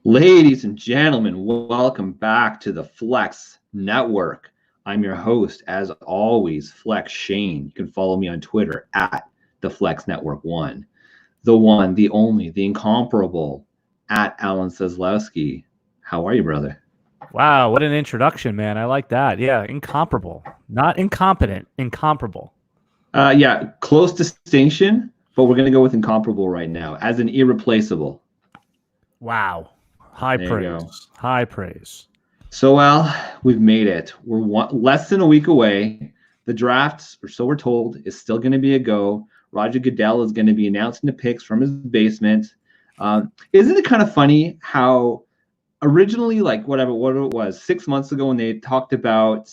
Ladies and gentlemen, welcome back to the Flex Network. I'm your host, as always, Flex Shane. You can follow me on Twitter at the Flex Network One, the only, the incomparable at Alan Seslowski. How are you, brother? Wow, what an introduction, man. I like that. Yeah, incomparable. Not incompetent, incomparable. Yeah, close distinction, but we're going to go with incomparable right now, as an irreplaceable. Wow. High There you praise. go. High praise. So, we've made it. We're less than a week away. The draft, or so we're told, is still going to be a go. Roger Goodell is going to be announcing the picks from his basement. Isn't it kind of funny how originally, like what it was 6 months ago, when they talked about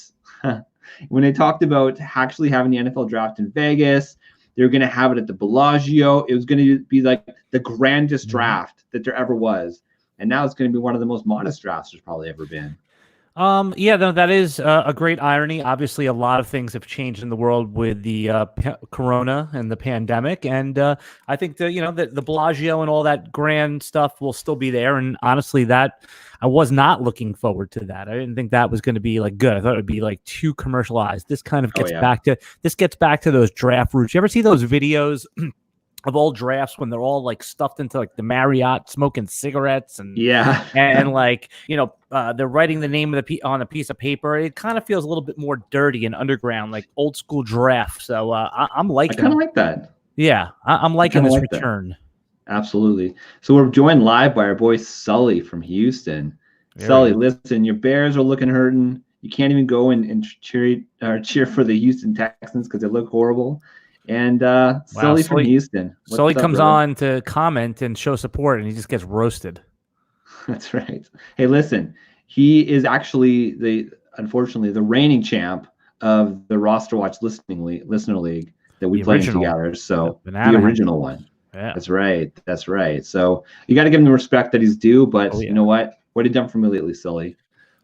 actually having the NFL draft in Vegas, they were going to have it at the Bellagio. It was going to be like the grandest draft that there ever was. And now it's going to be one of the most modest drafts there's probably ever been. Yeah, no, that is a great irony. Obviously, a lot of things have changed in the world with the corona and the pandemic, and I think the Bellagio and all that grand stuff will still be there. And honestly, that I was not looking forward to that. I didn't think that was going to be like good. I thought it would be like too commercialized. This kind of gets back to those draft roots. You ever see those videos of all drafts when they're all like stuffed into like the Marriott smoking cigarettes and like they're writing the name of on a piece of paper. It kind of feels a little bit more dirty and underground, like old school draft. So I'm liking. I kind of like that. Yeah, I'm liking this return. Absolutely. So we're joined live by our boy Sully from Houston. Sully, listen, your Bears are looking hurting. You can't even go and cheer for the Houston Texans because they look horrible. And Sully from Houston. Sully comes on to comment and show support, and he just gets roasted. That's right. Hey, listen, he is actually unfortunately the reigning champ of the Roster Watch Listener League that we play together. So the original one. Yeah. That's right. So you got to give him the respect that he's due. But you know what? What have you done for me lately, Sully?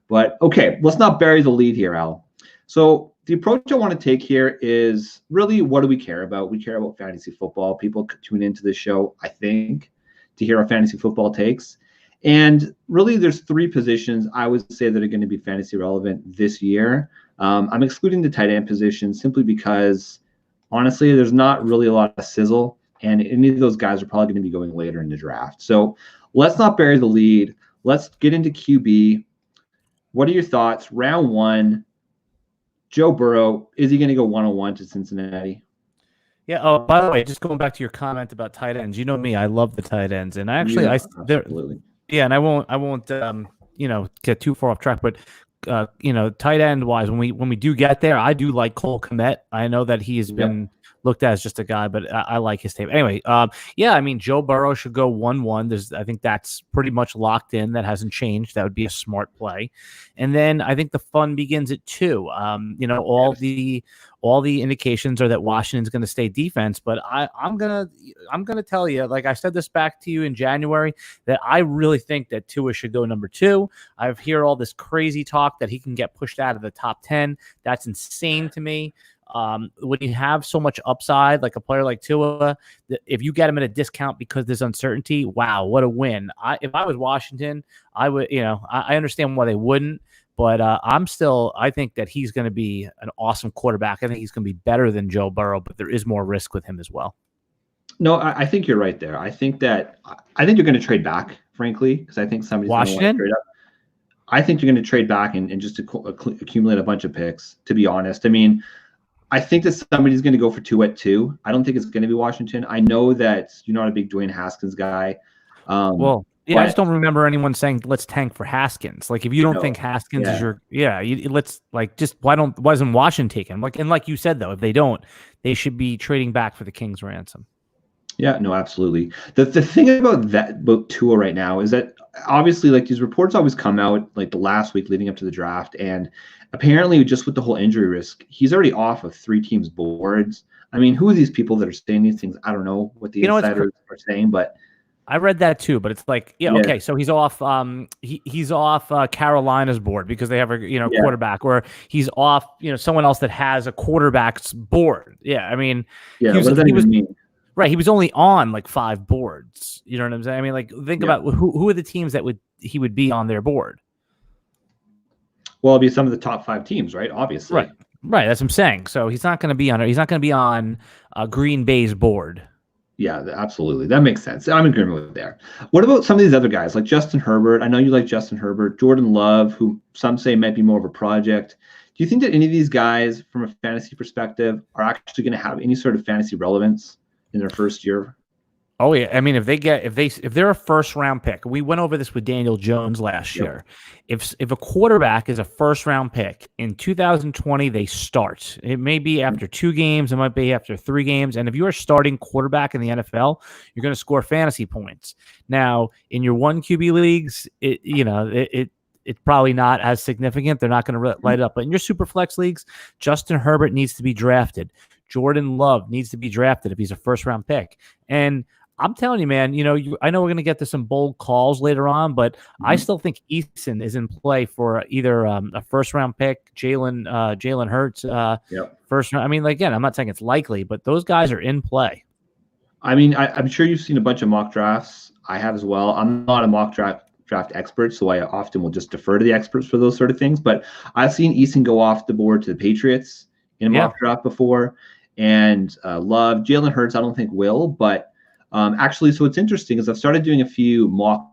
But okay, let's not bury the lead here, Al. So the approach I want to take here is really, what do we care about? We care about fantasy football. People tune into this show, I think, to hear our fantasy football takes. And really, there's three positions I would say that are going to be fantasy relevant this year. I'm excluding the tight end position simply because, honestly, there's not really a lot of sizzle, and any of those guys are probably going to be going later in the draft. So let's not bury the lead. Let's get into QB. What are your thoughts? Round one, Joe Burrow, is he going to go 101 to Cincinnati? Yeah. Oh, by the way, just going back to your comment about tight ends, you know me, I love the tight ends, and absolutely. Yeah, and I won't get too far off track, but tight end wise, when we do get there, I do like Cole Kmet. I know that he has been looked at as just a guy, but I like his tape. Anyway, I mean, Joe Burrow should go 1-1. I think that's pretty much locked in. That hasn't changed. That would be a smart play. And then I think the fun begins at 2. All the indications are that Washington's going to stay defense, but I'm gonna tell you, like I said this back to you in January, that I really think that Tua should go number 2. I've heard all this crazy talk that he can get pushed out of the top 10. That's insane to me. When you have so much upside, like a player like Tua, if you get him at a discount because there's uncertainty, wow, what a win. If I was Washington, I would, I understand why they wouldn't, but I think that he's going to be an awesome quarterback. I think he's going to be better than Joe Burrow, but there is more risk with him as well. No, I think you're right there. I think you're going to trade back, frankly, because I think somebody's going to want to trade up. I think you're going to trade back and just accumulate a bunch of picks, to be honest. I mean, I think that somebody's going to go for 2 at 2. I don't think it's going to be Washington. I know that you're not a big Dwayne Haskins guy. I just don't remember anyone saying let's tank for Haskins. Like if you don't think Haskins is why doesn't Washington take him? Like you said though, if they don't, they should be trading back for the King's ransom. Yeah, no, absolutely. The thing about Tua right now is that obviously, like, these reports always come out like the last week leading up to the draft, and apparently just with the whole injury risk, he's already off of 3 teams' boards. I mean, who are these people that are saying these things? I don't know what the insiders are saying, but I read that too. But it's like, okay, so he's off. He's off Carolina's board because they have a quarterback, or he's off someone else that has a quarterback's board. Yeah, I mean, what does that even mean? Right. He was only on like 5 boards. You know what I'm saying? I mean, like, think about who are the teams that he would be on their board? Well, it'd be some of the top 5 teams, right? Obviously. Right. That's what I'm saying. So he's not going to be on it. He's not going to be on Green Bay's board. Yeah, absolutely. That makes sense. I'm in agreement with there. What about some of these other guys like Justin Herbert? I know you like Justin Herbert, Jordan Love, who some say might be more of a project. Do you think that any of these guys, from a fantasy perspective, are actually going to have any sort of fantasy relevance in their first year? Oh yeah, I mean, if they're a first round pick, we went over this with Daniel Jones last year. If a quarterback is a first round pick in 2020, they start. It may be after 2 games, it might be after 3 games, and if you're a starting quarterback in the NFL, you're going to score fantasy points. Now, in your 1 QB leagues, it's probably not as significant. They're not going to light it up. But in your super flex leagues, Justin Herbert needs to be drafted. Jordan Love needs to be drafted if he's a first round pick. And I'm telling you, man, I know we're going to get to some bold calls later on, but I still think Eason is in play for either a first round pick, Jalen Hurts, first round. I mean, again, I'm not saying it's likely, but those guys are in play. I mean, I'm sure you've seen a bunch of mock drafts. I have as well. I'm not a mock draft expert, so I often will just defer to the experts for those sort of things. But I've seen Eason go off the board to the Patriots in a mock draft before, and Love. Jalen Hurts, I don't think will, but actually, so what's interesting is I've started doing a few mock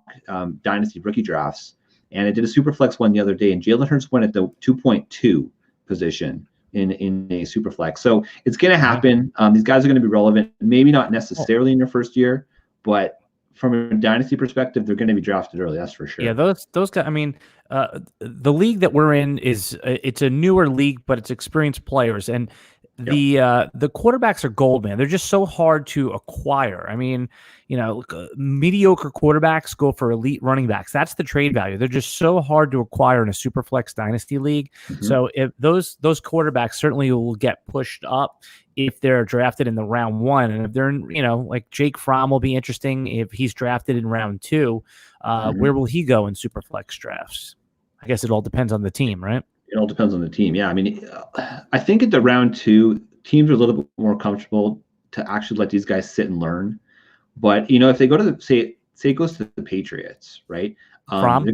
dynasty rookie drafts, and I did a super flex one the other day, and Jalen Hurts went at the 2.2 position in a super flex. So it's going to happen. These guys are going to be relevant, maybe not necessarily in their first year, but from a dynasty perspective, they're going to be drafted early. That's for sure. Yeah, those guys. I mean, the league that we're in it's a newer league, but it's experienced players, and the quarterbacks are gold, man. They're just so hard to acquire. I mean, mediocre quarterbacks go for elite running backs. That's the trade value. They're just so hard to acquire in a super flex dynasty league. Mm-hmm. So if those quarterbacks certainly will get pushed up if they're drafted in the round 1, and if they're like Jake Fromm will be interesting if he's drafted in round 2. Where will he go in super flex drafts? I guess it all depends on the team, right? It all depends on the team. Yeah, I mean, I think at the round 2, teams are a little bit more comfortable to actually let these guys sit and learn. But if they go to say it goes to the Patriots, right? Fromm?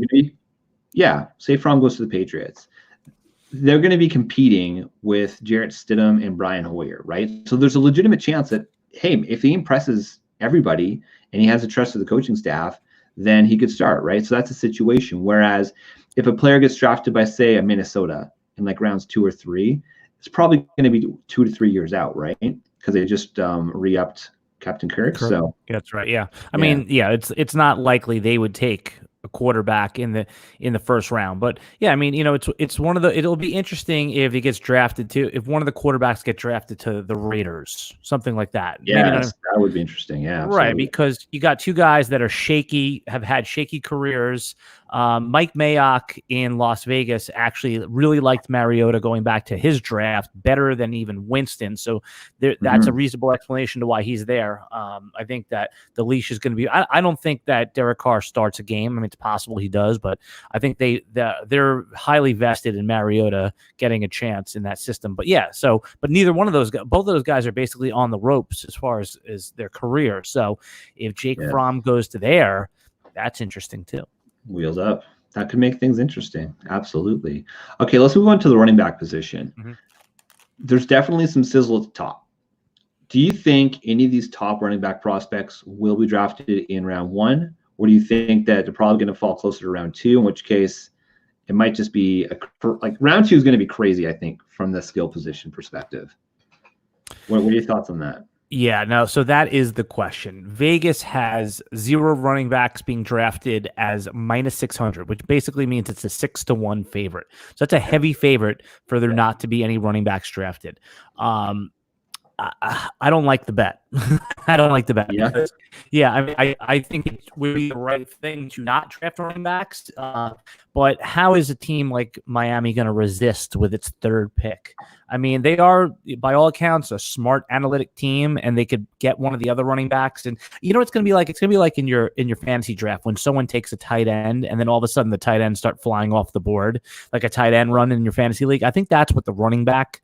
Say Fromm goes to the Patriots. They're going to be competing with Jarrett Stidham and Brian Hoyer, right? So there's a legitimate chance that, hey, if he impresses everybody and he has the trust of the coaching staff, then he could start, right? So that's a situation. Whereas if a player gets drafted by, say, a Minnesota in like rounds 2 or 3, it's probably going to be 2 to 3 years out, right? Because they just re-upped Captain Kirk. So that's right. Yeah. I mean, it's not likely they would take a quarterback in the first round, but yeah, I mean, it's one of it'll be interesting if he gets drafted if one of the quarterbacks get drafted to the Raiders, something like that. Yeah, that would be interesting. Yeah. Absolutely. Right. Because you got 2 guys that are have had shaky careers. Mike Mayock in Las Vegas actually really liked Mariota going back to his draft better than even Winston. So that's a reasonable explanation to why he's there. I think that the leash is going to be, I don't think that Derek Carr starts a game. I mean, it's possible he does, but I think they're highly vested in Mariota getting a chance in that system. But yeah, but neither one of those guys, both of those guys are basically on the ropes as far as their career. So if Jake Fromm goes to there, that's interesting too. Wheels up. That could make things interesting. Absolutely. Okay, let's move on to the running back position. Mm-hmm. There's definitely some sizzle at the top. Do you think any of these top running back prospects will be drafted in round 1? Or do you think that they're probably going to fall closer to round 2, in which case it might just be like round 2 is going to be crazy, I think, from the skill position perspective. What are your thoughts on that? Yeah, no, so that is the question. Vegas has 0 running backs being drafted as minus 600, which basically means it's a 6-1 favorite. So that's a heavy favorite for there not to be any running backs drafted. I don't like the bet. I don't like the bet. Yeah. Because, I mean, I think it would be the right thing to not draft running backs. But how is a team like Miami going to resist with its 3rd pick? I mean, they are, by all accounts, a smart analytic team, and they could get one of the other running backs. And you know what it's going to be like? It's going to be like in your fantasy draft when someone takes a tight end, and then all of a sudden the tight ends start flying off the board, like a tight end run in your fantasy league. I think that's what the running back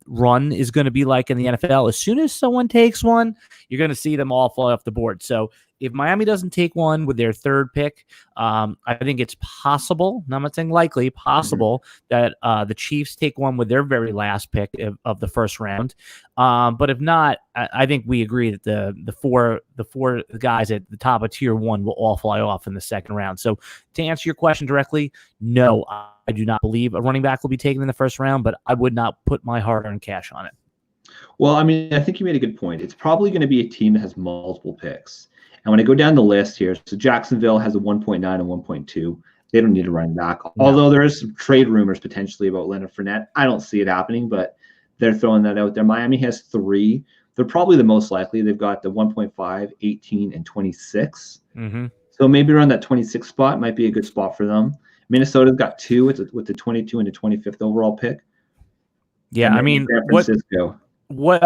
run is going to be like in the NFL. As soon as someone takes one, you're going to see them all fly off the board. So if Miami doesn't take one with their third pick, I think it's possible, I'm not saying likely, possible that the Chiefs take one with their very last pick of the first round. But if not, I think we agree that the four guys at the top of tier one will all fly off in the second round. So to answer your question directly, no, I do not believe a running back will be taken in the first round, but I would not put my hard-earned cash on it. Well, I mean, I think you made a good point. It's probably going to be a team that has multiple picks. And when I go down the list here, so Jacksonville has a 1.9 and 1.2. They don't need a running back. No. Although there is some trade rumors potentially about Leonard Fournette. I don't see it happening, but they're throwing that out there. Miami has 3. They're probably the most likely. They've got the 1.5, 18, and 26. Mm-hmm. So maybe around that 26 spot might be a good spot for them. Minnesota's got 2 with the 22 and the 25th overall pick. Yeah, I mean, San Francisco. What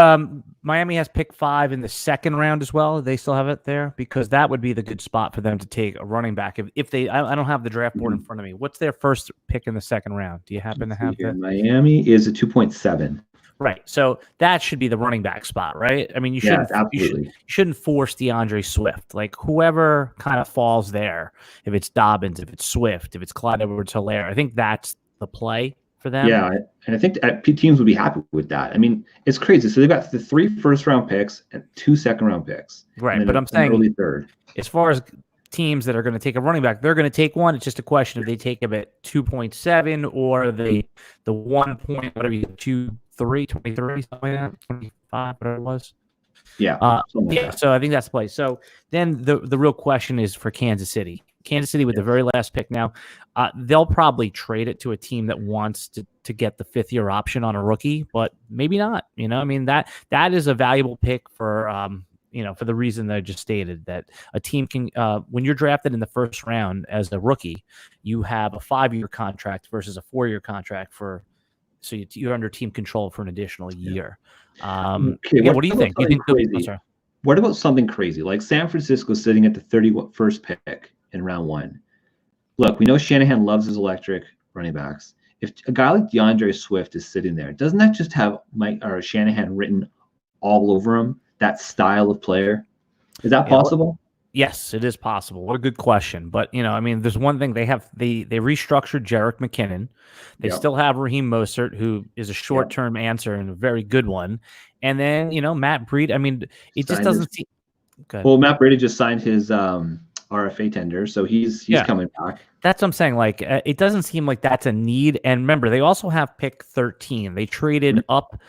Miami has pick 5 in the second round as well. They still have it there because that would be the good spot for them to take a running back. If they, I don't have the draft board in front of me. What's their first pick in the second round? Do you happen to have that? Miami is a 2.7. Right. So that should be the running back spot, right? I mean, you shouldn't, you shouldn't force DeAndre Swift. Like whoever kind of falls there, if it's Dobbins, if it's Swift, if it's Clyde Edwards-Helaire, I think that's the play for them. Yeah, and I think teams would be happy with that. I mean, it's crazy. So they've got the 3 first-round picks and 2 second-round picks. Right, but I'm saying early third. As far as teams that are going to take a running back, they're going to take one. It's just a question if they take him at 2.7 or the 1 point, whatever you 23, something like that, 25, whatever it was. Yeah. Yeah. So I think that's the play. So then the real question is for Kansas City. Kansas City with the very last pick now, they'll probably trade it to a team that wants to get the 5th-year option on a rookie, but maybe not. You know, I mean, that is a valuable pick for, for the reason that I just stated, that a team can, when you're drafted in the first round as a rookie, you have a 5-year contract versus a 4-year contract so you're under team control for an additional year. Okay, what do you think? What about something crazy? Like San Francisco sitting at the 31st pick in round 1. Look, we know Shanahan loves his electric running backs. If a guy like DeAndre Swift is sitting there, doesn't that just have Mike or Shanahan written all over him, that style of player? Is that possible? Yes, it is possible. What a good question. But, I mean, there's one thing. They restructured Jerick McKinnon. They still have Raheem Mostert, who is a short-term answer and a very good one. And then, Matt Breida. I mean, it just doesn't seem good. Well, Matt Breida just signed his RFA tender, so he's coming back. That's what I'm saying. Like, it doesn't seem like that's a need. And remember, they also have pick 13. They traded up.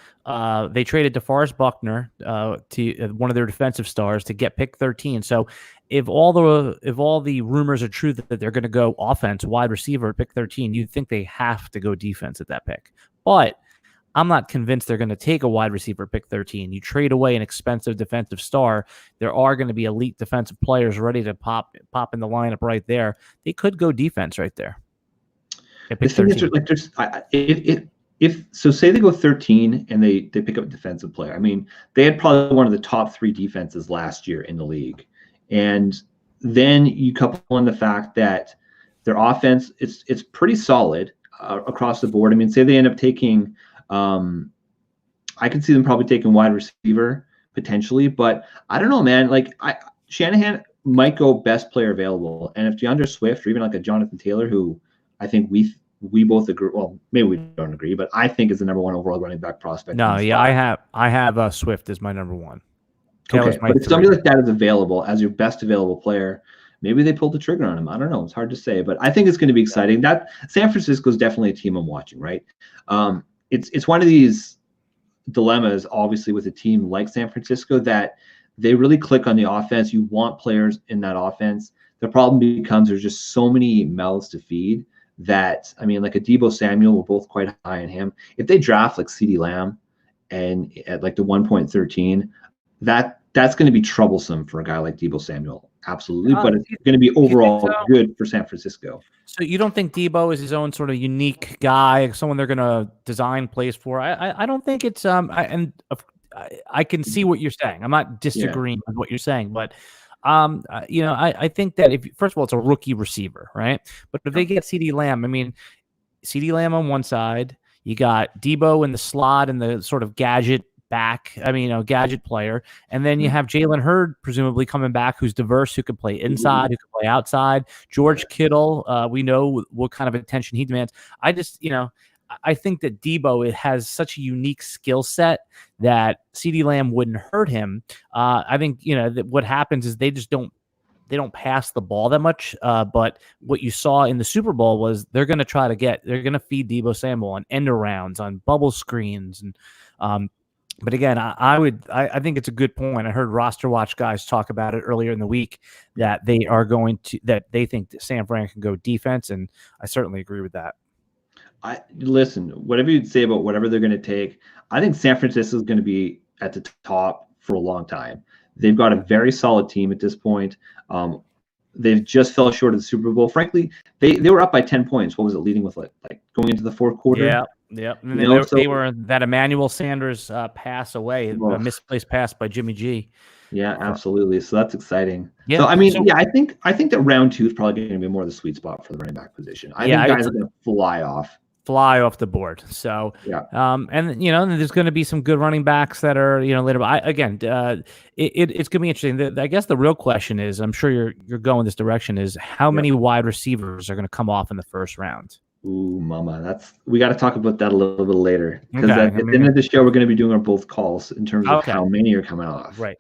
They traded DeForest Buckner to one of their defensive stars to get pick 13. So if all the rumors are true that they're going to go offense, wide receiver at pick 13, you'd think they have to go defense at that pick. But I'm not convinced they're going to take a wide receiver pick 13. You trade away an expensive defensive star. There are going to be elite defensive players ready to pop in the lineup right there. They could go defense right there. The thing is, like, so say they go 13 and they pick up a defensive player. I mean, they had probably one of the top 3 defenses last year in the league. And then you couple in the fact that their offense, it's pretty solid across the board. I mean, say they end up taking I can see them probably taking wide receiver potentially, but I don't know, man. Like Shanahan might go best player available, and if DeAndre Swift or even like a Jonathan Taylor, who I think we both agree. Well, maybe we don't agree, but I think is the number 1 overall running back prospect. No, yeah, I have Swift as my number 1. Okay, but if somebody like that is available as your best available player, maybe they pulled the trigger on him. I don't know. It's hard to say, but I think it's going to be exciting. That San Francisco is definitely a team I'm watching, right? It's one of these dilemmas, obviously, with a team like San Francisco that they really click on the offense. You want players in that offense. The problem becomes there's just so many mouths to feed that, I mean, like a Deebo Samuel, we're both quite high on him. If they draft like CeeDee Lamb and at like the 1.13, that's going to be troublesome for a guy like Deebo Samuel. Absolutely. But it's going to be overall good for San Francisco. So you don't think Deebo is his own sort of unique guy, someone they're going to design plays for? I don't think it's I can see what you're saying. I'm not disagreeing with what you're saying, but I think that first of all, it's a rookie receiver, right? But if they get CeeDee Lamb, I mean, CeeDee Lamb on one side, You got Debo in the slot and the sort of gadget gadget player. And then you have Jalen Hurd presumably coming back, who's diverse, who can play inside, who can play outside. George Kittle, we know what kind of attention he demands. I think that Debo has such a unique skill set that CeeDee Lamb wouldn't hurt him. I think, that what happens is they don't pass the ball that much. But what you saw in the Super Bowl was they're going to feed Debo Samuel on end arounds, on bubble screens. And, but again, I think it's a good point. I heard Roster Watch guys talk about it earlier in the week that they think that San Fran can go defense. And I certainly agree with that. Listen, whatever you'd say about whatever they're going to take, I think San Francisco is going to be at the top for a long time. They've got a very solid team at this point. They've just fell short of the Super Bowl. Frankly, they were up by 10 points. What was it, leading with like going into the fourth quarter? Yeah. And they were that Emmanuel Sanders pass away, a misplaced pass by Jimmy G. Yeah, absolutely. So that's exciting. Yeah. So I think that round 2 is probably going to be more the sweet spot for the running back position. I think guys are going to fly off the board. So and there's going to be some good running backs that are later. But it's going to be interesting. I guess the real question is, I'm sure you're going this direction, is how many wide receivers are going to come off in the first round? Ooh, mama, we got to talk about that a little bit later, because at the end of the show we're going to be doing our both calls in terms of how many are coming off. Right.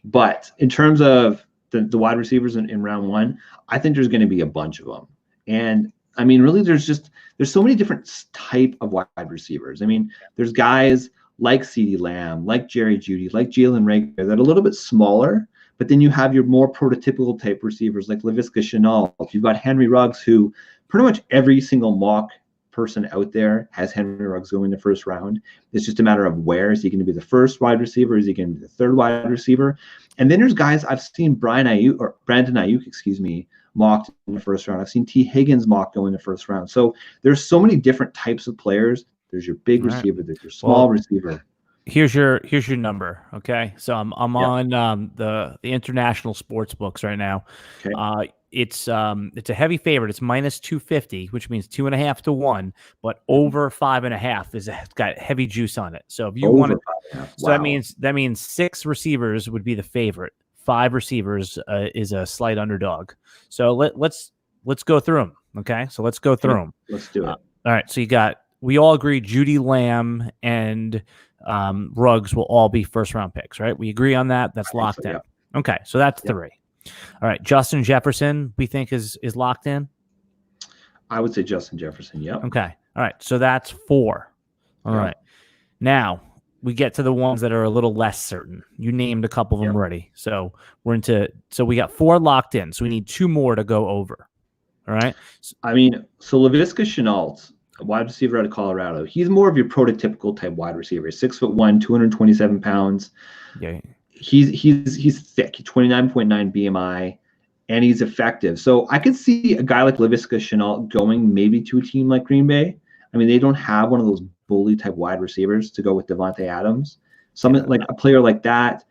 But in terms of the wide receivers in round 1, I think there's going to be a bunch of them. And I mean, really, there's so many different type of wide receivers. I mean, there's guys like CeeDee Lamb, like Jerry Jeudy, like Jalen Reagor that are a little bit smaller, but then you have your more prototypical type receivers like Laviska Shenault. You've got Henry Ruggs, who pretty much every single mock person out there has Henry Ruggs going in the first round. It's just a matter of where. Is he going to be the first wide receiver? Is he going to be the third wide receiver? And then there's guys I've seen Brandon Ayuk, mocked in the first round. I've seen T. Higgins mocked go in the first round. So there's so many different types of players. There's your big receiver, there's your small receiver. Here's your number. Okay. So I'm on the international sports books right now. Okay. It's a heavy favorite. It's minus 250, which means 2.5 to 1, but over 5.5 it's got heavy juice on it. So if you want to, so that means 6 receivers would be the favorite. 5 receivers is a slight underdog. So let's go through them. Okay, so let's go through them. Let's do it. All right. So we all agree Jeudy, Lamb, and Ruggs will all be first round picks, right? We agree on that. That's locked in. Yeah. Okay, so that's 3. All right, Justin Jefferson, we think is locked in. I would say Justin Jefferson. Yeah. Okay. All right, so that's 4. All right. Now we get to the ones that are a little less certain. You named a couple of them already. So we got 4 locked in. So we need 2 more to go over. All right. I mean, so Laviska Shenault, a wide receiver out of Colorado, he's more of your prototypical type wide receiver. 6'1", 227 pounds. Yeah. He's thick, 29.9 BMI, and he's effective. So I could see a guy like Laviska Shenault going maybe to a team like Green Bay. I mean, they don't have one of those bully type wide receivers to go with Devontae Adams. Something like a player like that,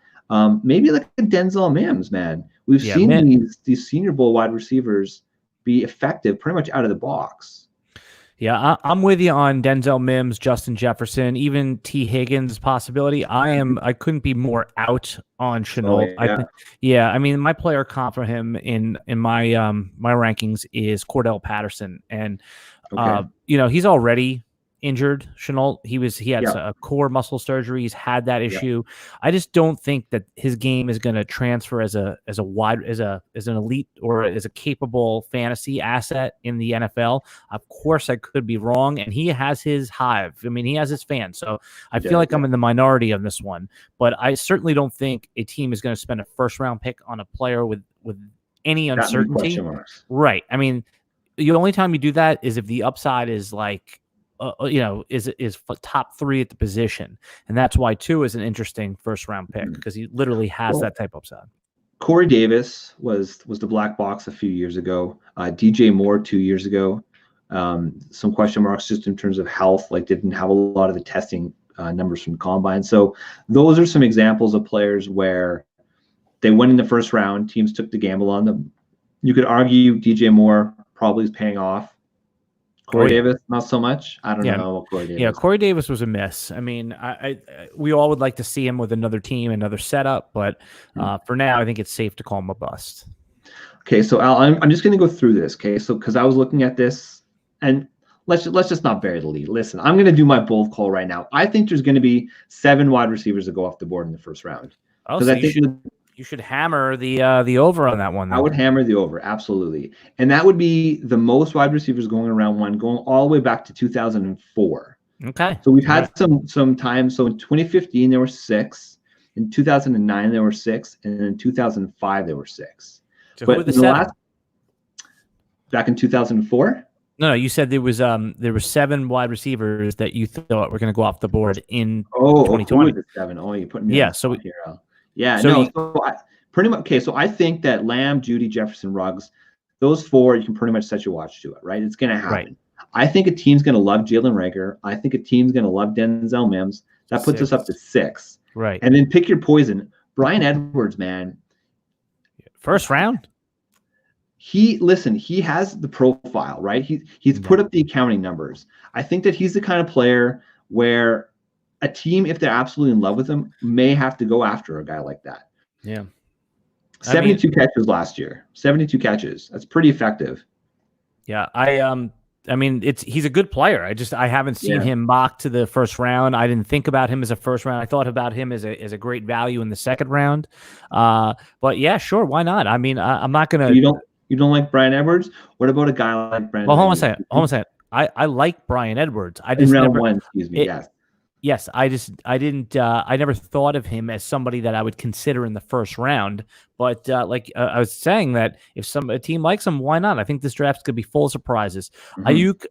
maybe like a Denzel Mims, man. We've seen these Senior Bowl wide receivers be effective pretty much out of the box. Yeah, I'm with you on Denzel Mims, Justin Jefferson, even T. Higgins possibility. I couldn't be more out on Shenault. I mean, my player comp for him in my my rankings is Cordell Patterson, and he's already injured. Shenault, he had a core muscle surgery. He's had that issue. I just don't think that his game is going to transfer as an elite or as a capable fantasy asset in the NFL. Of course, I could be wrong, and he has his hive. I mean, he has his fans. So I feel like I'm in the minority on this one, but I certainly don't think a team is going to spend a first round pick on a player with any uncertainty. Right. I mean, the only time you do that is if the upside is like, is top 3 at the position. And that's why 2 is an interesting first round pick, because he literally has that type of upside. Corey Davis was the black box a few years ago. DJ Moore 2 years ago. Some question marks just in terms of health, like didn't have a lot of the testing numbers from Combine. So those are some examples of players where they went in the first round. Teams took the gamble on them. You could argue DJ Moore probably is paying off. Corey Davis, not so much. I don't know. Corey Davis. Yeah, Corey Davis was a miss. I mean, we all would like to see him with another team, another setup, but for now, I think it's safe to call him a bust. Okay, so Al, I'm just going to go through this. Okay, so because I was looking at this, and let's just not bury the lead. Listen, I'm going to do my bold call right now. I think there's going to be 7 wide receivers that go off the board in the first round. Oh, so you should hammer the over on that one. Then. I would hammer the over, absolutely, and that would be the most wide receivers going in round 1, going all the way back to 2004. Okay. So we've had some time. So in 2015 there were 6, in 2009 there were 6, and in 2005 there were 6. So but who were the back in 2004? No, you said there were 7 wide receivers that you thought were going to go off the board in 2020. 7. Oh, you put me on so here. Yeah, so pretty much. Okay, so I think that Lamb, Judy, Jefferson, Ruggs, those 4, you can pretty much set your watch to it, right? It's going to happen. Right. I think a team's going to love Jalen Reagor. I think a team's going to love Denzel Mims. That puts us up to 6. Right. And then pick your poison. Bryan Edwards, man. First round? He has the profile, right? He's put up the accounting numbers. I think that he's the kind of player where a team, if they're absolutely in love with him, may have to go after a guy like that. Yeah. 72 catches last year. 72 catches. That's pretty effective. Yeah. I mean, he's a good player. I haven't seen him mocked to the first round. I didn't think about him as a first round. I thought about him as a great value in the second round. But yeah, sure, why not? I mean, I'm not gonna. You don't like Bryan Edwards? What about a guy like Brandon? Well, hold on a second. I like Bryan Edwards. In round 1, excuse me. Yes. Yes, I never thought of him as somebody that I would consider in the first round. But I was saying that if a team likes him, why not? I think this draft could be full of surprises. Ayuk,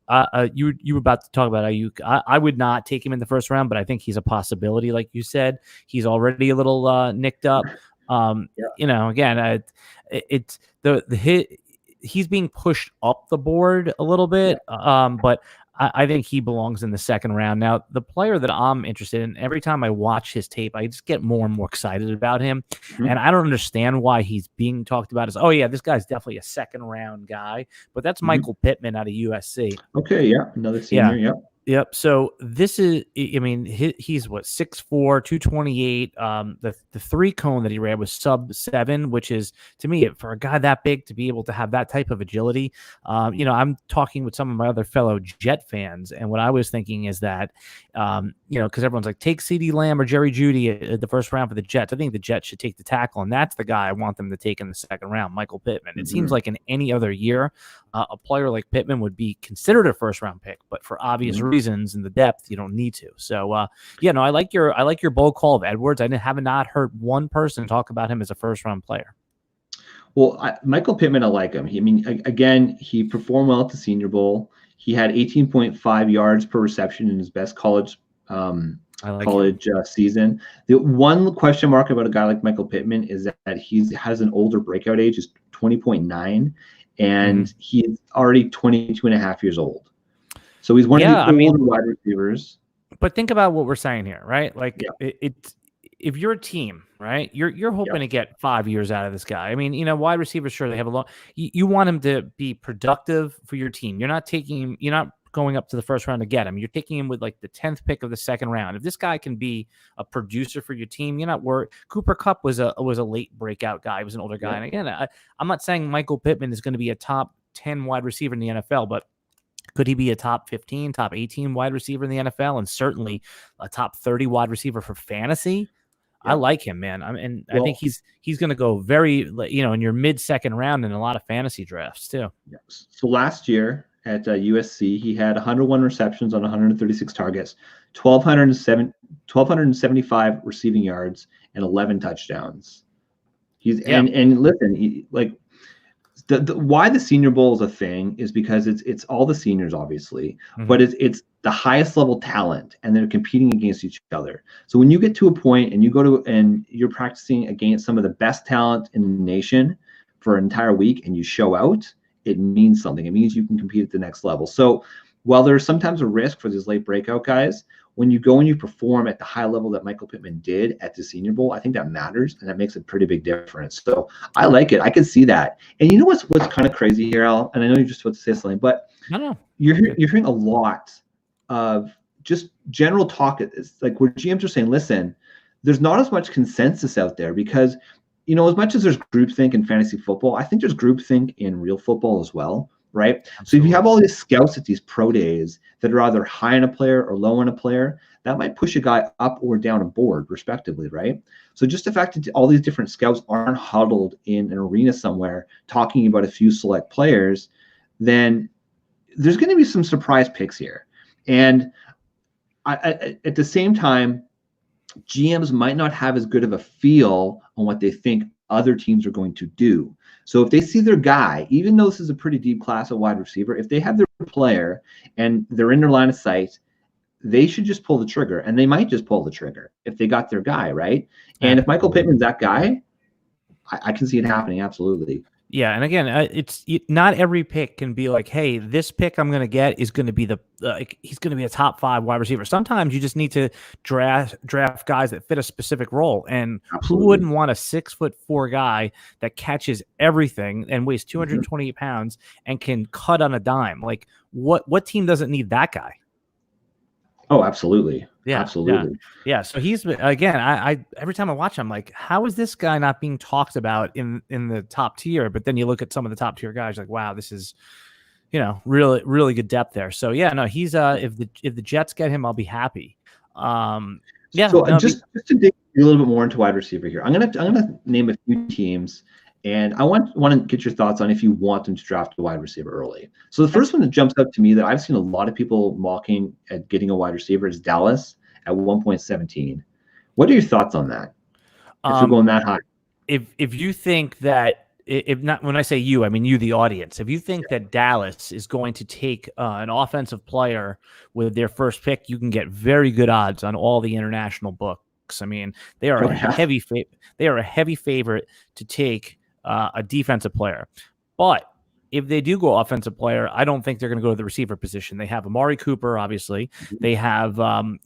you were about to talk about Ayuk. I would not take him in the first round, but I think he's a possibility. Like you said, he's already a little nicked up. Again, it's the hit. He's being pushed up the board a little bit, but I think he belongs in the second round. Now, the player that I'm interested in, every time I watch his tape, I just get more and more excited about him. And I don't understand why he's being talked about as, oh, yeah, this guy's definitely a second round guy. But that's Michael Pittman out of USC. Okay, yeah, another senior, yeah. Yep. So this is, I mean, he's what, 6'4", 228. The 3 cone that he ran was sub 7, which is, to me, for a guy that big to be able to have that type of agility. I'm talking with some of my other fellow Jet fans, and what I was thinking is that, because everyone's like, take CeeDee Lamb or Jerry Jeudy at the first round for the Jets. I think the Jets should take the tackle, and that's the guy I want them to take in the second round, Michael Pittman. It seems like in any other year, a player like Pittman would be considered a first round pick, but for obvious reasons in the depth, you don't need to. So, I like your bold call of Edwards. I have not heard one person talk about him as a first round player. Well, Michael Pittman, I like him. He performed well at the Senior Bowl. He had 18.5 yards per reception in his best college season. The one question mark about a guy like Michael Pittman is that he has an older breakout age, is 20.9, and he's already 22 and a half years old. So he's one of the older wide receivers. But think about what we're saying here, right? Like if you're a team, right, you're hoping to get 5 years out of this guy. I mean, wide receivers, sure, they have a long. You want him to be productive for your team. You're not going up to the first round to get him. You're taking him with like the 10th pick of the second round. If this guy can be a producer for your team, you're not worried. Cooper Kupp was a late breakout guy. He was an older guy. And again, I'm not saying Michael Pittman is going to be a top 10 wide receiver in the NFL, but could he be a top 15, top 18 wide receiver in the NFL, and certainly a top 30 wide receiver for fantasy? I like him, man. I think he's going to go very, in your mid-second round in a lot of fantasy drafts too. Yes. So last year at USC, he had 101 receptions on 136 targets, 1,275 receiving yards, and 11 touchdowns. And listen, why the Senior Bowl is a thing is because it's all the seniors, obviously, but it's the highest level talent, and they're competing against each other. So when you get to a point and you're practicing against some of the best talent in the nation for an entire week and you show out, it means something. It means you can compete at the next level. So while there's sometimes a risk for these late breakout guys, when you go and you perform at the high level that Michael Pittman did at the Senior Bowl, I think that matters, and that makes a pretty big difference. So I like it. I can see that. And you know what's kind of crazy here, Al? And I know you're just about to say something, but No. You're hearing a lot of just general talk. It's like where GMs are saying, listen, there's not as much consensus out there because, as much as there's groupthink in fantasy football, I think there's groupthink in real football as well, right? Absolutely. So if you have all these scouts at these pro days that are either high on a player or low on a player, that might push a guy up or down a board, respectively, right? So just the fact that all these different scouts aren't huddled in an arena somewhere talking about a few select players, then there's going to be some surprise picks here. And at the same time, GMs might not have as good of a feel on what they think other teams are going to do. So if they see their guy, even though this is a pretty deep class of wide receiver, if they have their player and they're in their line of sight, they should just pull the trigger, and they might just pull the trigger if they got their guy, right? And if Michael Pittman's that guy, I can see it happening, absolutely. Yeah, and again, it's not every pick can be like, hey, this pick I'm going to get is going to be he's going to be a top 5 wide receiver. Sometimes you just need to draft guys that fit a specific role. And Absolutely. Who wouldn't want a 6'4" guy that catches everything and weighs 228 pounds and can cut on a dime? Like, what team doesn't need that guy? Oh, absolutely. Yeah, absolutely. Yeah. So he's, again, I every time I watch him, I'm like, how is this guy not being talked about in the top tier? But then you look at some of the top tier guys, like, wow, this is, really, really good depth there. So yeah, no, he's if the Jets get him, I'll be happy. Yeah. So just to dig a little bit more into wide receiver here, I'm gonna name a few teams. And I want to get your thoughts on if you want them to draft a wide receiver early. So the first one that jumps up to me that I've seen a lot of people mocking at getting a wide receiver is Dallas at 1.17. What are your thoughts on that? If you're going that high, if you think that, if not, when I say you, I mean you, the audience. If you think that Dallas is going to take an offensive player with their first pick, you can get very good odds on all the international books. I mean, they are a heavy favorite to take a defensive player. But if they do go offensive player, I don't think they're going to go to the receiver position. They have Amari Cooper, obviously. They have,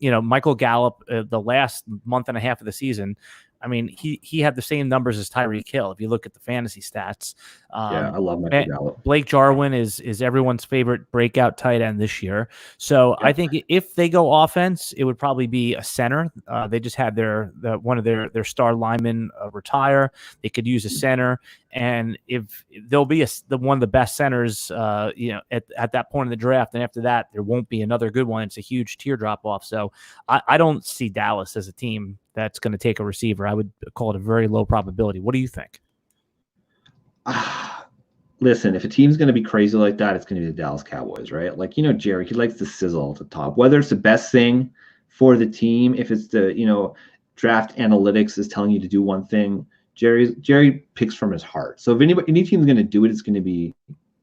Michael Gallup the last month and a half of the season. I mean, he had the same numbers as Tyreek Hill if you look at the fantasy stats. I love Michael Gallup. Blake Jarwin is everyone's favorite breakout tight end this year. So I think if they go offense, it would probably be a center. They just had one of their star linemen retire. They could use a center, and if there'll be one of the best centers, at that point in the draft, and after that, there won't be another good one. It's a huge tier drop off. So I don't see Dallas as a team that's going to take a receiver. I would call it a very low probability. What do you think? Listen, if a team's going to be crazy like that, it's going to be the Dallas Cowboys, right? Like, Jerry, he likes the sizzle at the top. Whether it's the best thing for the team, if it's the, draft analytics is telling you to do one thing, Jerry picks from his heart. So if any team's going to do it, it's going to be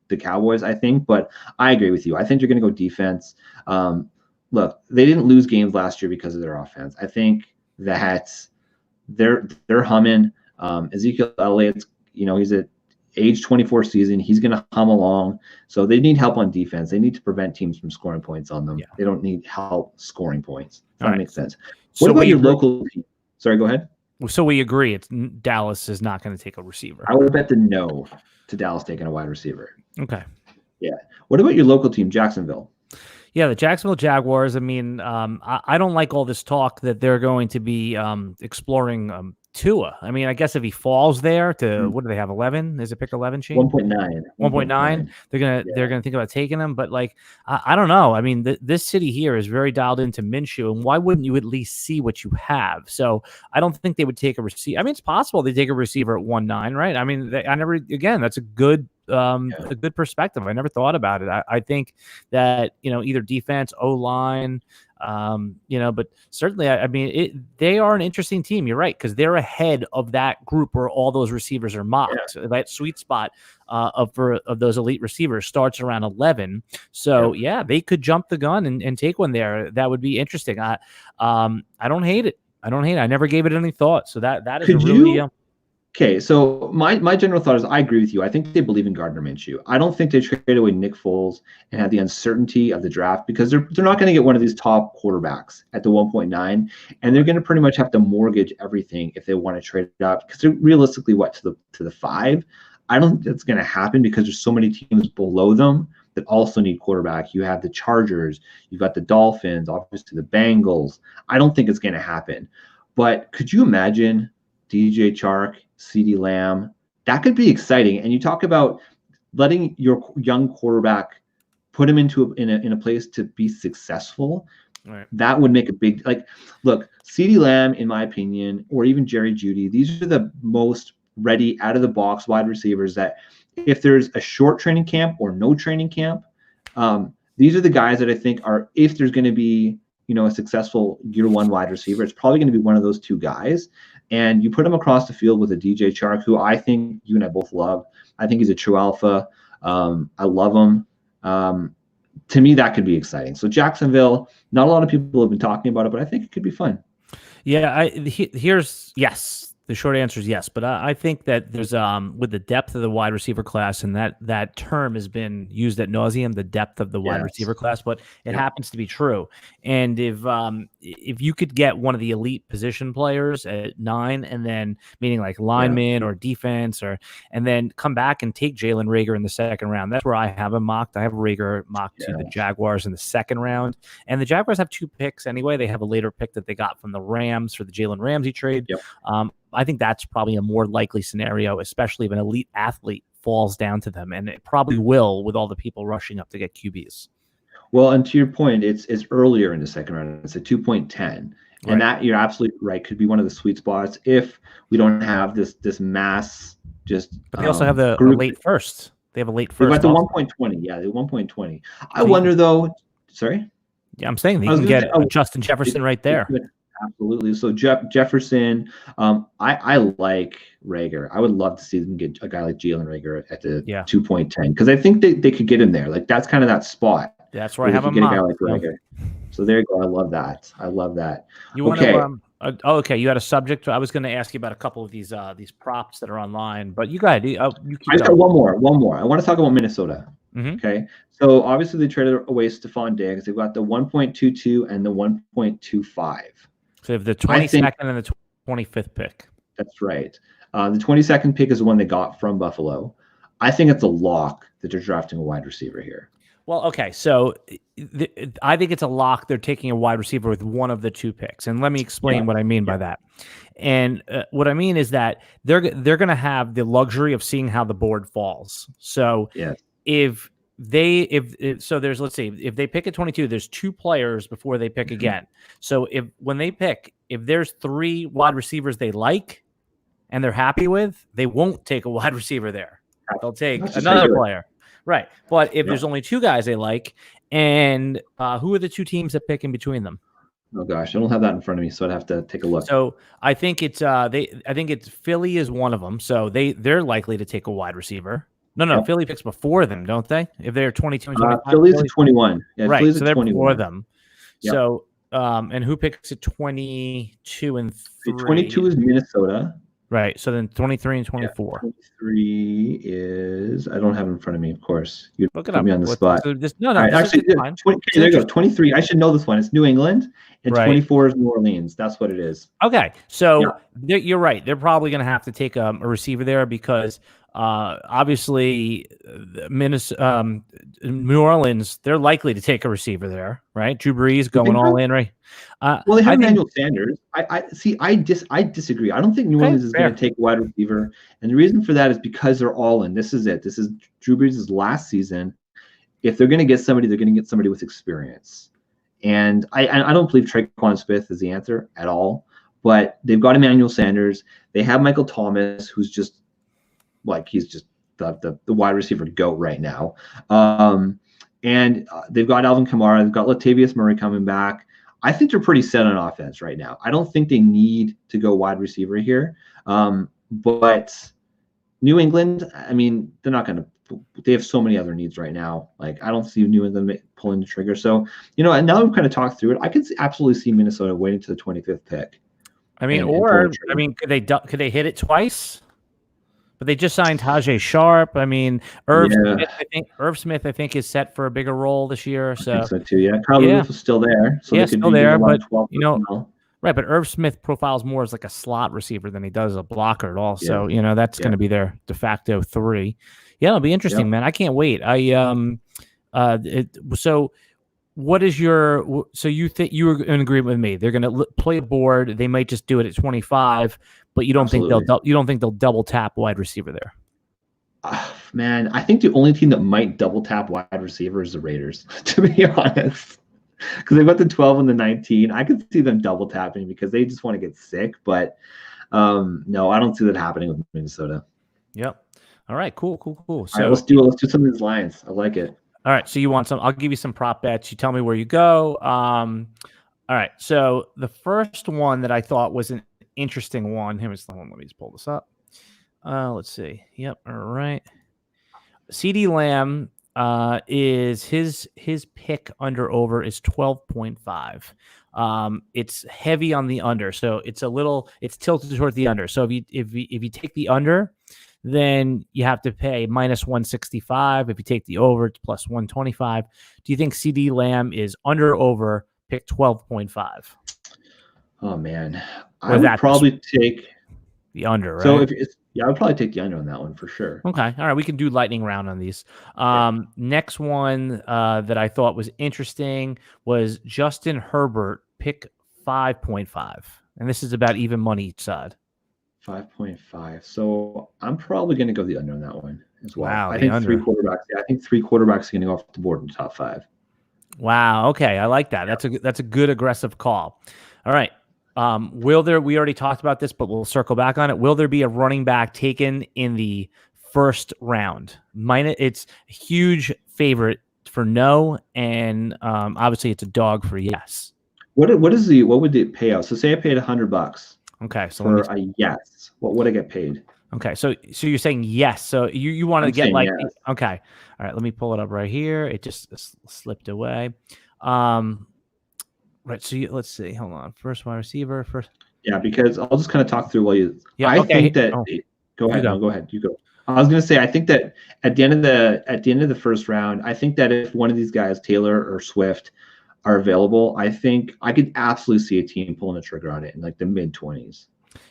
the Cowboys, I think. But I agree with you. I think you're going to go defense. Look, they didn't lose games last year because of their offense. I think that they're humming. Ezekiel Elliott's, he's at age 24 season. He's going to hum along. So they need help on defense. They need to prevent teams from scoring points on them. Yeah. They don't need help scoring points. That makes sense. What about your local team? Sorry, go ahead. So we agree Dallas is not going to take a receiver. I would bet the no to Dallas taking a wide receiver. Okay. Yeah. What about your local team, Jacksonville? Yeah, the Jacksonville Jaguars. I mean, I don't like all this talk that they're going to be exploring Tua. I mean, I guess if he falls there to what do they have? 11? Is it pick 11? 1.9. 1.9. They're gonna think about taking him. But like, I don't know. I mean, this city here is very dialed into Minshew, and why wouldn't you at least see what you have? So I don't think they would take a receiver. I mean, it's possible they take a receiver at 1.9, right? I mean, that's a good. A good perspective. I never thought about it. I think that, either defense, O-line, but certainly, I mean, they are an interesting team. You're right, because they're ahead of that group where all those receivers are mocked. Yeah. That sweet spot of those elite receivers starts around 11. So, yeah they could jump the gun and take one there. That would be interesting. I don't hate it. I never gave it any thought. So that is really... Okay, so my general thought is I agree with you. I think they believe in Gardner Minshew. I don't think they trade away Nick Foles and have the uncertainty of the draft because they're not going to get one of these top quarterbacks at the 1.9, and they're going to pretty much have to mortgage everything if they want to trade it up because they're realistically to the 5. I don't think that's going to happen because there's so many teams below them that also need quarterback. You have the Chargers, you've got the Dolphins, obviously the Bengals. I don't think it's going to happen. But could you imagine DJ Chark, CeeDee Lamb? That could be exciting. And you talk about letting your young quarterback put him into in a place to be successful. Right. That would make a big, like, look, CeeDee Lamb, in my opinion, or even Jerry Jeudy, these are the most ready out of the box wide receivers that if there's a short training camp or no training camp, these are the guys that I think are, if there's going to be, a successful year one wide receiver, it's probably going to be one of those two guys. And you put him across the field with a DJ Chark, who I think you and I both love. I think he's a true alpha. I love him. To me, that could be exciting. So Jacksonville, not a lot of people have been talking about it, but I think it could be fun. Yeah, yes. The short answer is yes, but I think that there's with the depth of the wide receiver class, and that term has been used ad nauseum, the depth of the wide receiver class, but it happens to be true. And if you could get one of the elite position players at 9, and then meaning like lineman or defense, and then come back and take Jalen Reagor in the second round, that's where I have him mocked. I have Reagor mocked to the Jaguars in the second round, and the Jaguars have 2 picks anyway. They have a later pick that they got from the Rams for the Jalen Ramsey trade. I think that's probably a more likely scenario, especially if an elite athlete falls down to them, and it probably will with all the people rushing up to get QBs. Well, and to your point, it's earlier in the second round. It's a 2.10, and that, you're absolutely right, could be one of the sweet spots if we don't have this mass. But they also have the late first. They have a late first. They've got the 1.20. Yeah, the 1.20. I wonder though. Sorry. Yeah, I'm saying they can get Justin Jefferson right there. Absolutely. So Jefferson, I like Reagor. I would love to see them get a guy like Jalen Reagor at the 2.10, because I think they could get him there. Like, that's kind of that spot. That's where I have him. Get a guy like Reagor. So there you go. I love that. You want to? Okay. You had a subject. I was going to ask you about a couple of these props that are online, but you go ahead. I got one more. I want to talk about Minnesota. Mm-hmm. Okay. So obviously they traded away Stephon Diggs. They've got the 1.22 and the 1.25. So they have the 22nd and the 25th pick. That's right. The 22nd pick is the one they got from Buffalo. I think it's a lock that they're drafting a wide receiver here. Well, okay. So I think it's a lock. They're taking a wide receiver with one of the 2 picks. And let me explain what I mean by that. And what I mean is that they're going to have the luxury of seeing how the board falls. So if there's, let's see, if they pick at 22, there's 2 players before they pick again. So when they pick, if there's 3 wide receivers they like and they're happy with, they won't take a wide receiver there. They'll take another player. Right. But if there's only 2 guys they like, and who are the 2 teams that pick in between them? Oh gosh, I don't have that in front of me, so I'd have to take a look. So I think it's Philly is one of them. So they're likely to take a wide receiver. No, Philly picks before them, don't they? If they're 22 and 25. Philly's at 21. Yeah, right, Philly's so they're 21. before them. Yep. So, and who picks at 22 and 3? 22 is Minnesota. Right, so then 23 and 24. 23 is, I don't have it in front of me, of course. You look it put up. me on the spot. So actually, there you go. 23. I should know this one. It's New England, and 24 is New Orleans. That's what it is. Okay, so you're right. They're probably going to have to take a receiver there because obviously New Orleans, they're likely to take a receiver there, right? Drew Brees going all in, right? Well, they have Emmanuel Sanders. I disagree. I don't think New Orleans is going to take a wide receiver, and the reason for that is because they're all in. This is it. This is Drew Brees' last season. If they're going to get somebody, they're going to get somebody with experience. And I don't believe Tre'Quan Smith is the answer at all. But they've got Emmanuel Sanders. They have Michael Thomas, who's just he's just the wide receiver GOAT right now. And they've got Alvin Kamara. They've got Latavius Murray coming back. I think they're pretty set on offense right now. I don't think they need to go wide receiver here. But New England, I mean, they're not going to. They have so many other needs right now. Like, I don't see New England pulling the trigger. So, and now we've kind of talked through it. I could absolutely see Minnesota waiting to the 25th pick. Could they hit it twice? But they just signed Tajay Sharp. I mean, Irv Smith, I think, is set for a bigger role this year. So, I think so too. Yeah, Kyle Lewis is still there. So still there, but right. But Irv Smith profiles more as like a slot receiver than he does a blocker at all. So that's going to be their de facto 3. Yeah, it'll be interesting, man. I can't wait. So what is your? So you think you were in agreement with me? They're going to play a board. They might just do it at 25, but you don't think they'll double tap wide receiver there? Man, I think the only team that might double tap wide receiver is the Raiders, to be honest. Because they've got the 12 and the 19. I could see them double tapping because they just want to get sick. But no, I don't see that happening with Minnesota. Yep. All right. Cool. So all right, let's do some of these lines. I like it. All right. So you want some? I'll give you some prop bets. You tell me where you go. All right. So the first one that I thought was an interesting one. Here's the one. Let me just pull this up. Let's see. Yep. All right. CeeDee Lamb is his pick under over is 12.5. It's heavy on the under, so it's tilted toward the under. So if you take the under, then you have to pay minus 165. If you take the over, it's plus 125. Do you think CeeDee Lamb is under or over pick 12.5? Oh man, I would probably take the under. Right? So I would probably take the under on that one for sure. Okay. All right. We can do lightning round on these. Next one that I thought was interesting was Justin Herbert, pick 5.5. And this is about even money each side. 5.5. So I'm probably going to go the under on that one as well. Wow. I think three quarterbacks are going to go off the board in the top 5. Wow. Okay. I like that. That's a good aggressive call. All right. We already talked about this, but we'll circle back on it. Will there be a running back taken in the first round? It's a huge favorite for no, and obviously it's a dog for yes. What would the payout? So say I paid $100. Okay, so for a yes, what would I get paid? Okay, so you're saying yes. So you want to get like yes. Okay, all right. Let me pull it up right here. It just slipped away. Right. So let's see. Hold on. First wide receiver. First. Yeah, because I'll just kind of talk through while you. Yeah. I think that. Go ahead. No, go ahead. You go. I was going to say I think that at the end of the first round, I think that if one of these guys, Taylor or Swift, are available, I think I could absolutely see a team pulling the trigger on it in like the mid-20s.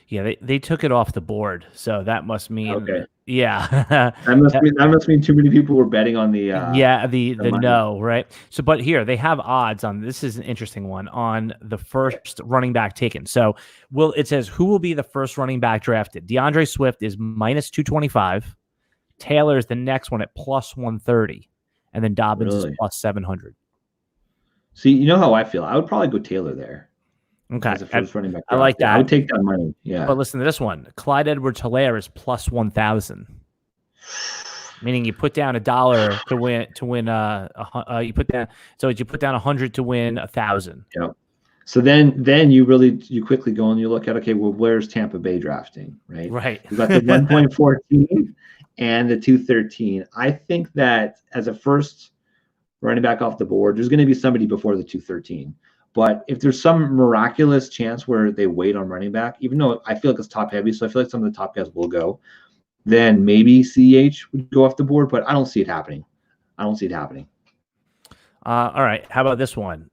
Yeah, they took it off the board, so that must mean okay. Yeah, that must mean too many people were betting on the the no, right? So, but here they have odds on this is an interesting one on the first running back taken. So, it says who will be the first running back drafted? DeAndre Swift is minus 225. Taylor is the next one at plus 130, and then Dobbins is plus 700. See, you know how I feel. I would probably go Taylor there. Okay. First running back. I like that. I would take that money. Yeah. But listen to this one. Clyde Edwards-Helaire is plus 1,000. Meaning you put down $1 to win. You put down 100 to win 1,000. Yeah. So then you quickly go and you look at, okay, well, where's Tampa Bay drafting, right? Right. You got the 1.14 and the 213. I think that as a first running back off the board, there's going to be somebody before the 213. But if there's some miraculous chance where they wait on running back, even though I feel like it's top heavy, so I feel like some of the top guys will go, then maybe CH would go off the board, but I don't see it happening. All right. How about this one?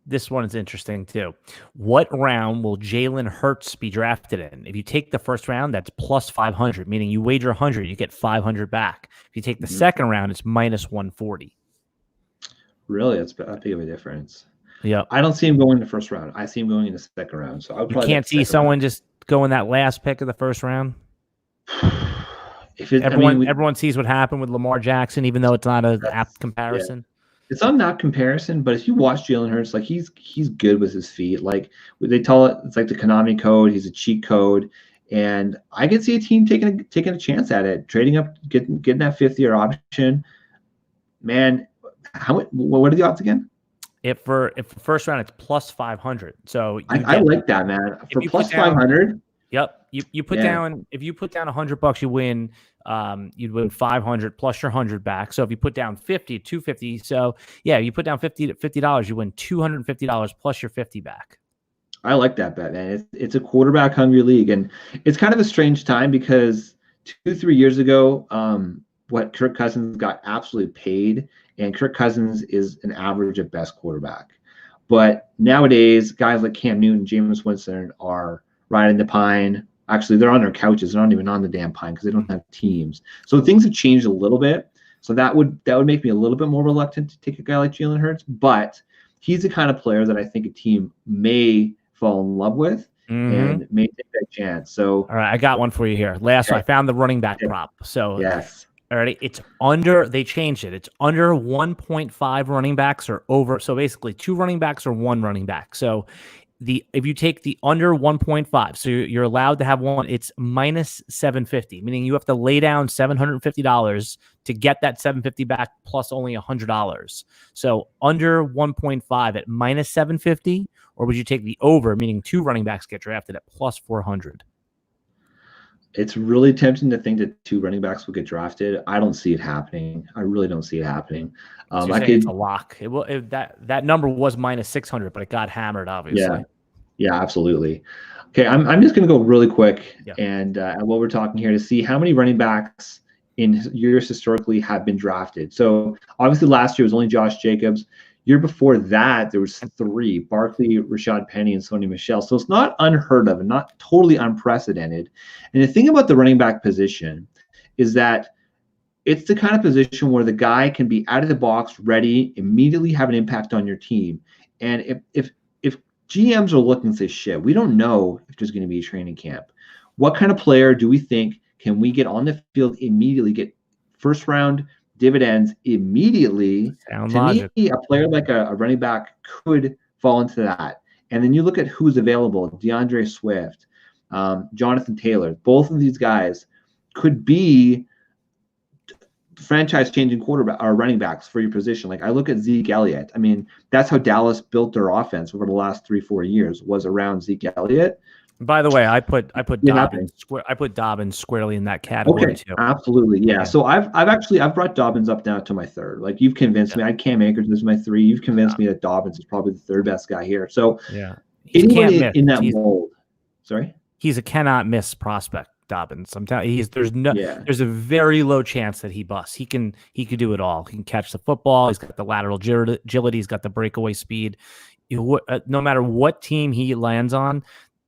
This one is interesting too. What round will Jalen Hurts be drafted in? If you take the first round, that's plus 500, meaning you wager 100, you get 500 back. If you take the second round, it's minus 140. Really? That's a big of a difference. Yeah. I don't see him going in the first round. I see him going in the second round. So you can't see someone just go in that last pick of the first round. Everyone sees what happened with Lamar Jackson, even though it's not an apt comparison. Yeah. It's not an comparison, but if you watch Jalen Hurts, like he's good with his feet. Like they tell it, it's like the Konami code. He's a cheat code, and I could see a team taking a chance at it, trading up, getting that 5th-year option. Man, what are the odds again? If for first round, it's plus 500. So I like that, man. For plus 500. Yep. You put down, if you put down $100, you win. You'd win 500 plus your 100 back. So if you put down 50, 250. So yeah, you put down $50, you win $250 plus your 50 back. I like that bet, man. It's a quarterback hungry league, and it's kind of a strange time because 2-3 years ago, what Kirk Cousins got absolutely paid. And Kirk Cousins is an average at best quarterback. But nowadays, guys like Cam Newton, Jameis Winston are riding the pine. Actually, they're on their couches. They're not even on the damn pine because they don't have teams. So things have changed a little bit. So that would make me a little bit more reluctant to take a guy like Jalen Hurts, but he's the kind of player that I think a team may fall in love with and may take that chance. So all right, I got one for you here. Last one, I found the running back prop. So yes. Alrighty, it's under. They changed it. It's under 1.5 running backs or over. So basically, 2 running backs or 1 running back. So if you take the under 1.5, so you're allowed to have one. It's minus 750, meaning you have to lay down $750 to get that 750 back plus only $100. So under 1.5 at minus 750, or would you take the over, meaning 2 running backs get drafted at plus 400? It's really tempting to think that 2 running backs will get drafted. I don't see it happening. I really don't see it happening. So it's a lock. That number was minus 600, but it got hammered, obviously. Yeah, absolutely. Okay, I'm just going to go really quick and what we're talking here to see how many running backs in years historically have been drafted. So obviously last year was only Josh Jacobs. Year before that, there was 3: Barkley, Rashad Penny, and Sony Michel. So it's not unheard of and not totally unprecedented. And the thing about the running back position is that it's the kind of position where the guy can be out of the box, ready, immediately have an impact on your team. And if GMs are looking and say, shit, we don't know if there's going to be a training camp, what kind of player do we think can we get on the field immediately, get first round dividends immediately? To me, a player like a running back could fall into that. And then you look at who's available: DeAndre Swift, Jonathan Taylor. Both of these guys could be franchise-changing quarterback or running backs for your position. Like I look at Zeke Elliott. I mean, that's how Dallas built their offense over the last 3-4 years, was around Zeke Elliott. By the way, I put Dobbins squarely in that category too. Absolutely, yeah. So I've brought Dobbins up now to my 3rd. Like you've convinced me. I had Cam Akers as my 3. You've convinced me that Dobbins is probably the 3rd best guy here. So anyone in that mold. Sorry, he's a cannot miss prospect. Dobbins, I'm telling you, there's a very low chance that he busts. He could do it all. He can catch the football. He's got the lateral agility. He's got the breakaway speed. No matter what team he lands on,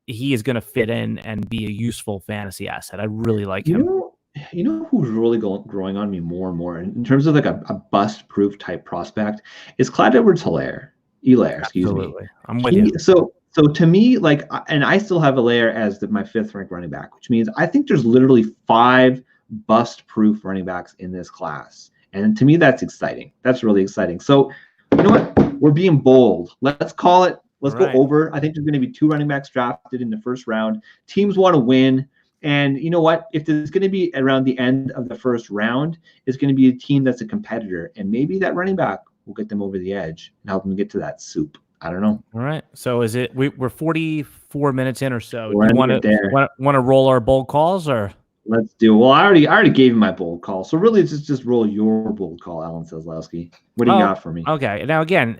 he is going to fit in and be a useful fantasy asset. I really like him. You know who's really growing on me more and more in terms of like a bust-proof type prospect is Clyde Edwards-Helaire. Excuse me. I'm with you. So to me, like, and I still have Helaire as my 5th ranked running back, which means I think there's literally 5 bust-proof running backs in this class. And to me, that's exciting. That's really exciting. So you know what? We're being bold. Let's call it. Let's go over. I think there's going to be 2 running backs drafted in the 1st round. Teams want to win. And you know what? If there's going to be around the end of the 1st round, it's going to be a team that's a competitor. And maybe that running back will get them over the edge and help them get to that soup. I don't know. All right. So is it we're 44 minutes in or so. Do you want to roll our bold calls or? Let's do. Well, I already gave you my bold call. So really it's just roll your bold call, Alan Seslowski. What do you got for me? Okay. Now again,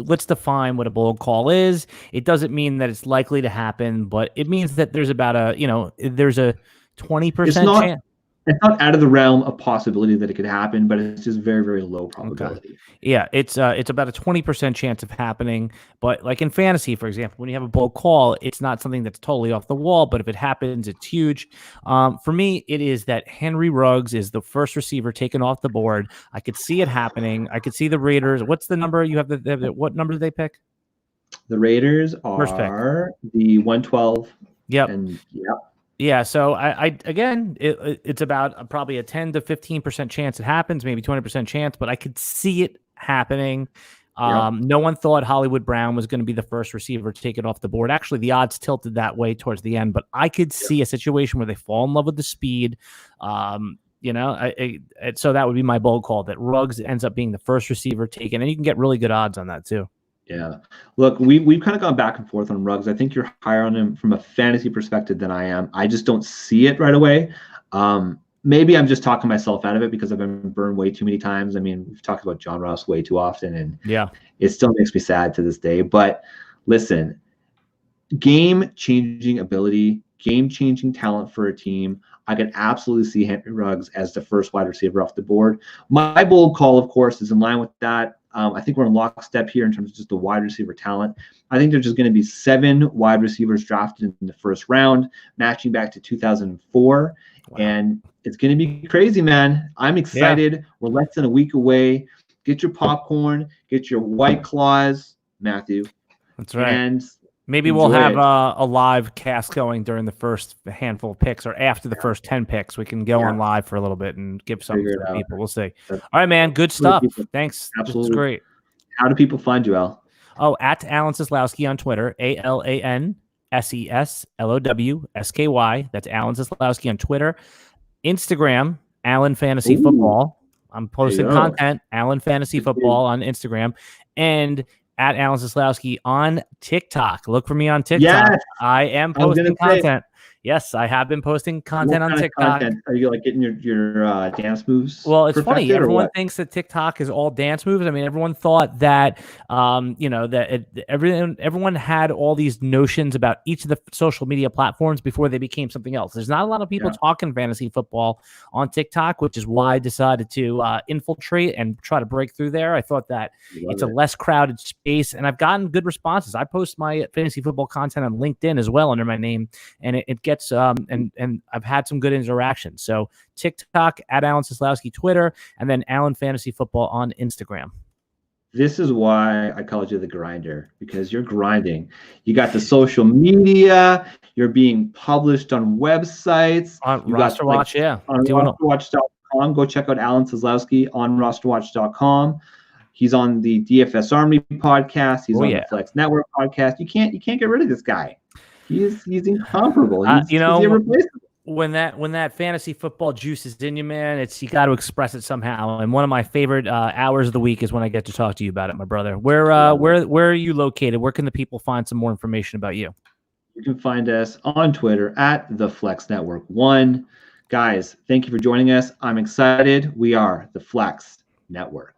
let's define what a bold call is. It doesn't mean that it's likely to happen, but it means that there's about there's a 20% chance. It's not out of the realm of possibility that it could happen, but it's just very, very low probability. Okay. Yeah, it's about a 20% chance of happening. But like in fantasy, for example, when you have a bold call, it's not something that's totally off the wall. But if it happens, it's huge. For me, it is that Henry Ruggs is the first receiver taken off the board. I could see it happening. I could see the Raiders. What's the number you have? What number did they pick? The Raiders are the 112. Yep. And yeah, so it's about probably a 10 to 15% chance it happens, maybe 20% chance, but I could see it happening. No one thought Hollywood Brown was going to be the first receiver taken off the board. Actually, the odds tilted that way towards the end, but I could see a situation where they fall in love with the speed. So that would be my bold call, that Ruggs ends up being the first receiver taken, and you can get really good odds on that too. Yeah. Look, we've kind of gone back and forth on Ruggs. I think you're higher on him from a fantasy perspective than I am. I just don't see it right away. Maybe I'm just talking myself out of it because I've been burned way too many times. I mean, we've talked about John Ross way too often, and it still makes me sad to this day. But listen, game-changing ability, game-changing talent for a team. I could absolutely see Henry Ruggs as the first wide receiver off the board. My bold call, of course, is in line with that. I think we're in lockstep here in terms of just the wide receiver talent. I think there's just going to be 7 wide receivers drafted in the 1st round, matching back to 2004. Wow. And it's going to be crazy, man. I'm excited. Yeah. We're less than a week away. Get your popcorn, get your White Claws, Matthew. That's right. And maybe we'll have a live cast going during the first handful of picks or after the first 10 picks. We can go on live for a little bit and give something to the people. We'll see. All right, man. Good stuff. Thanks. Absolutely. This is great. How do people find you, Al? Oh, at Alan Seslowsky on Twitter, AlanSeslowsky. That's Alan Seslowsky on Twitter. Instagram, Alan Fantasy Football. I'm posting content, Alan Fantasy Football on Instagram, and at Alan Seslowsky on TikTok. Look for me on TikTok. Yes. I am posting content. Yes, I have been posting content on TikTok. Are you like getting your dance moves? Well, it's funny. Everyone thinks that TikTok is all dance moves. I mean, everyone thought that, everyone had all these notions about each of the social media platforms before they became something else. There's not a lot of people talking fantasy football on TikTok, which is why I decided to infiltrate and try to break through there. I thought that it's a less crowded space, and I've gotten good responses. I post my fantasy football content on LinkedIn as well under my name, and it gets and I've had some good interactions. So TikTok at Alan Seslowsky, Twitter, and then Alan Fantasy Football on Instagram. This is why I called you the grinder, because you're grinding. You got the social media. You're being published on websites. On Roster Watch, On rosterwatch.com. Go check out Alan Seslowsky on rosterwatch.com. He's on the DFS Army podcast. He's on the Flex Network podcast. You can't get rid of this guy. He's incomparable. He's irreplaceable. When that fantasy football juice is in you, man, you got to express it somehow. And one of my favorite hours of the week is when I get to talk to you about it, my brother. Where are you located? Where can the people find some more information about you? You can find us on Twitter at the Flex Network 1. Guys, thank you for joining us. I'm excited. We are the Flex Network.